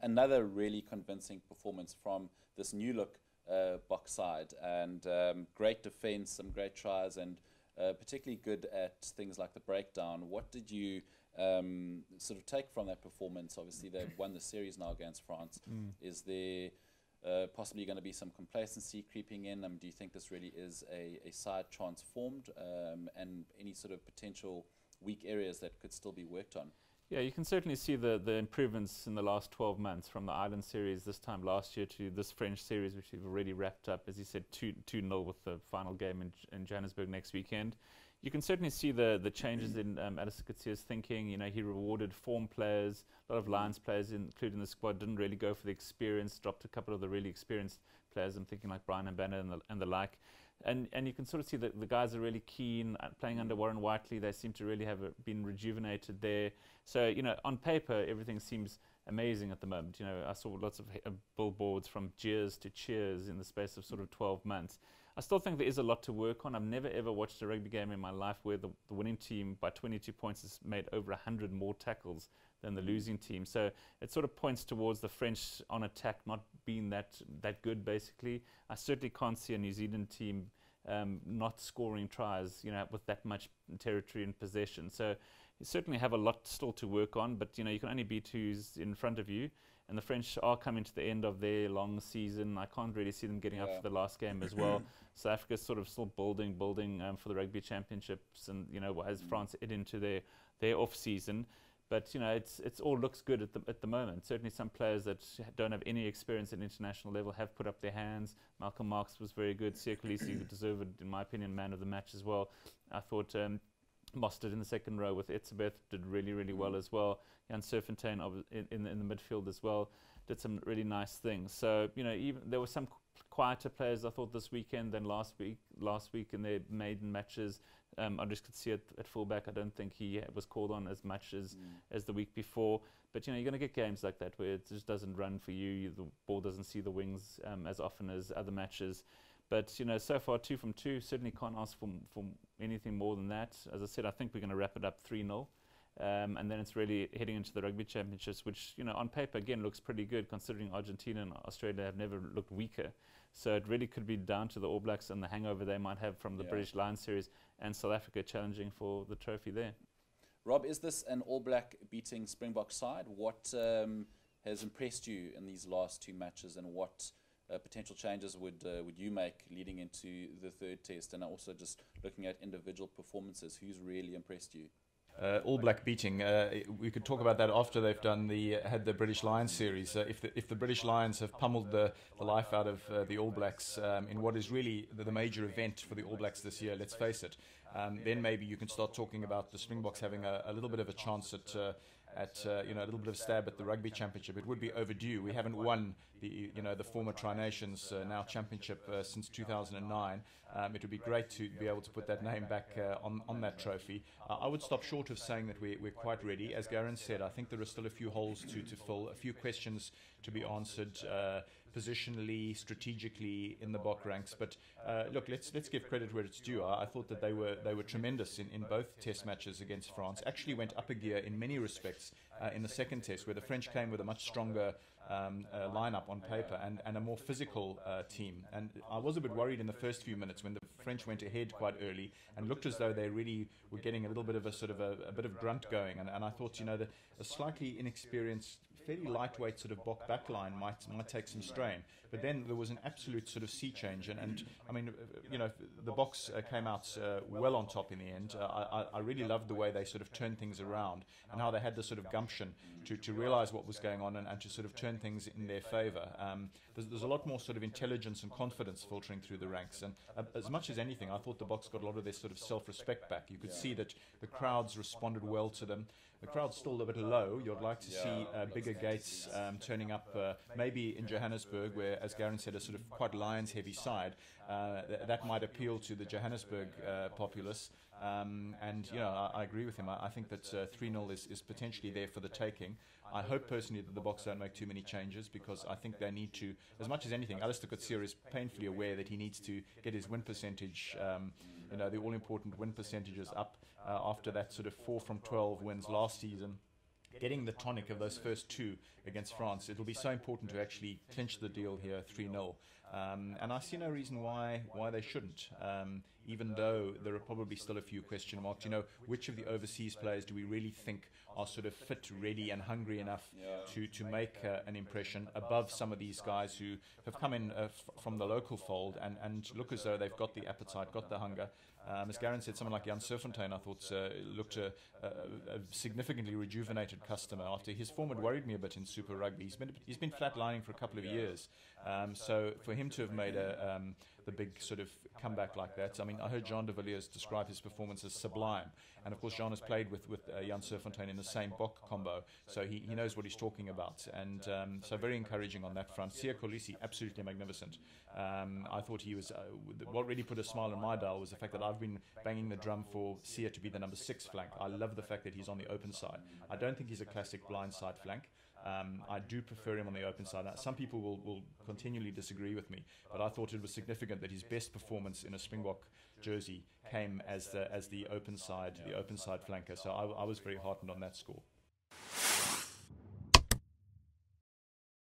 Another really convincing performance from this new look Boks side, and great defense, some great tries, and particularly good at things like the breakdown. What did you sort of take from that performance? Obviously, they've won the series now against France. Is there possibly going to be some complacency creeping in? Do you think this really is a side transformed, and any sort of potential weak areas that could still be worked on? Yeah, you can certainly see the improvements in the last 12 months from the Island series this time last year to this French series, which we've already wrapped up, as you said, 2-0 with the final game in Johannesburg next weekend. You can certainly see the changes in Alistair Coetzee's thinking. You know, he rewarded form players, a lot of Lions players, including the squad, didn't really go for the experience, dropped a couple of the really experienced players. I'm thinking like Brian Mbana and the like. And you can sort of see that the guys are really keen playing under Warren Whiteley. They seem to really have been rejuvenated there. So, you know, on paper, everything seems amazing at the moment. You know, I saw lots of billboards from jeers to cheers in the space of sort of 12 months. I still think there is a lot to work on. I've never ever watched a rugby game in my life where the winning team by 22 points has made over 100 more tackles than the losing team. So it sort of points towards the French on attack not being that good, basically. I certainly can't see a New Zealand team not scoring tries, you know, with that much territory and possession. So you certainly have a lot still to work on, but, you know, you can only beat who's in front of you. And the French are coming to the end of their long season. I can't really see them getting up for the last game as well. South Africa's sort of still building for the Rugby Championships, and, you know, as France head into their off season. But, you know, it's all looks good at the moment. Certainly some players that don't have any experience at international level have put up their hands. Malcolm Marx was very good. Siya Kolisi deserved, in my opinion, man of the match as well. I thought Mostert in the second row with Etzebeth did really, really well as well. Jan Serfontein in the midfield as well did some really nice things. So, you know, even there were some quieter players, I thought, this weekend than last week in their maiden matches. I just could see it at fullback. I don't think he was called on as much as the week before. But, you know, you're going to get games like that where it just doesn't run for you. The ball doesn't see the wings as often as other matches. But, you know, so far 2 from 2, certainly can't ask for anything more than that. As I said, I think we're going to wrap it up 3-0. And then it's really heading into the Rugby Championships, which, you know, on paper, again, looks pretty good, considering Argentina and Australia have never looked weaker. So it really could be down to the All Blacks and the hangover they might have from the British Lions series, and South Africa challenging for the trophy there. Rob, is this an All Black beating Springbok side? What has impressed you in these last 2 matches, and what potential changes would you make leading into the third test? And also just looking at individual performances, who's really impressed you? All Black beating. We could talk about that after they've done had the British Lions series. If the British Lions have pummeled the life out of the All Blacks in what is really the major event for the All Blacks this year, let's face it, then maybe you can start talking about the Springboks having a little bit of a chance at you know, a little bit of stab at the Rugby Championship. It would be overdue. We haven't won the former Tri-Nations now championship since 2009. It would be great to be able to put that name back on that trophy. I would stop short of saying that we're quite ready. As Garen said, I think there are still a few holes to fill, a few questions to be answered positionally, strategically in the Bok ranks. But look, let's give credit where it's due. I thought that they were tremendous in both test matches against France. Actually went up a gear in many respects in the second test, where the French came with a much stronger lineup on paper and a more physical team. And I was a bit worried in the first few minutes when the French went ahead quite early and looked as though they really were getting a little bit of a sort of a bit of grunt going. And I thought, you know, that a slightly inexperienced, fairly lightweight sort of Bok backline might take some strain. But then there was an absolute sort of sea change, and I mean, you know, the Boks came out well on top in the end. I really loved the way they sort of turned things around, and how they had the sort of gumption to realize what was going on and to sort of turn things in their favor. There's a lot more sort of intelligence and confidence filtering through the ranks, and as much as anything, I thought the Boks got a lot of their sort of self-respect back. You could see that the crowds responded well to them. The crowd's still a bit low. You'd like to see bigger gates turning up, maybe in Johannesburg, where, as Garen said, a sort of quite Lions-heavy side. That might appeal to the Johannesburg populace. And, you know, I agree with him. I think that 3-0 is potentially there for the taking. I hope personally that the Boks don't make too many changes, because I think they need to, as much as anything, Alistair Coetzee is painfully aware that he needs to get his win percentage, you know, the all-important win percentages up after that sort of 4 from 12 wins last season. getting the tonic of those first two against France. It'll be so important to actually clinch the deal here 3-0. And I see no reason why they shouldn't, even though there are probably still a few question marks. You know, which of the overseas players do we really think are sort of fit, ready and hungry enough to make an impression above some of these guys who have come in from the local fold and look as though they've got the appetite, got the hunger. As Garen said, someone like Jan Serfontein, I thought, looked a significantly rejuvenated customer after his form had worried me a bit in Super Rugby. He's been flatlining for a couple of years. So for him to have made the big sort of comeback like that, I mean, I heard Jean de Villiers describe his performance as sublime. And of course, Jean has played with Jan Serfontein in the same Bok combo, so he knows what he's talking about. And so very encouraging on that front. Siya Kolisi, absolutely magnificent. I thought he was, what really put a smile on my dial was the fact that I've been banging the drum for Siya to be the number 6 flank. I love the fact that he's on the open side. I don't think he's a classic blind side flank. I do prefer him on the open side. Now, some people will continually disagree with me, but I thought it was significant that his best performance in a Springbok jersey came as the open side flanker. So I was very heartened on that score.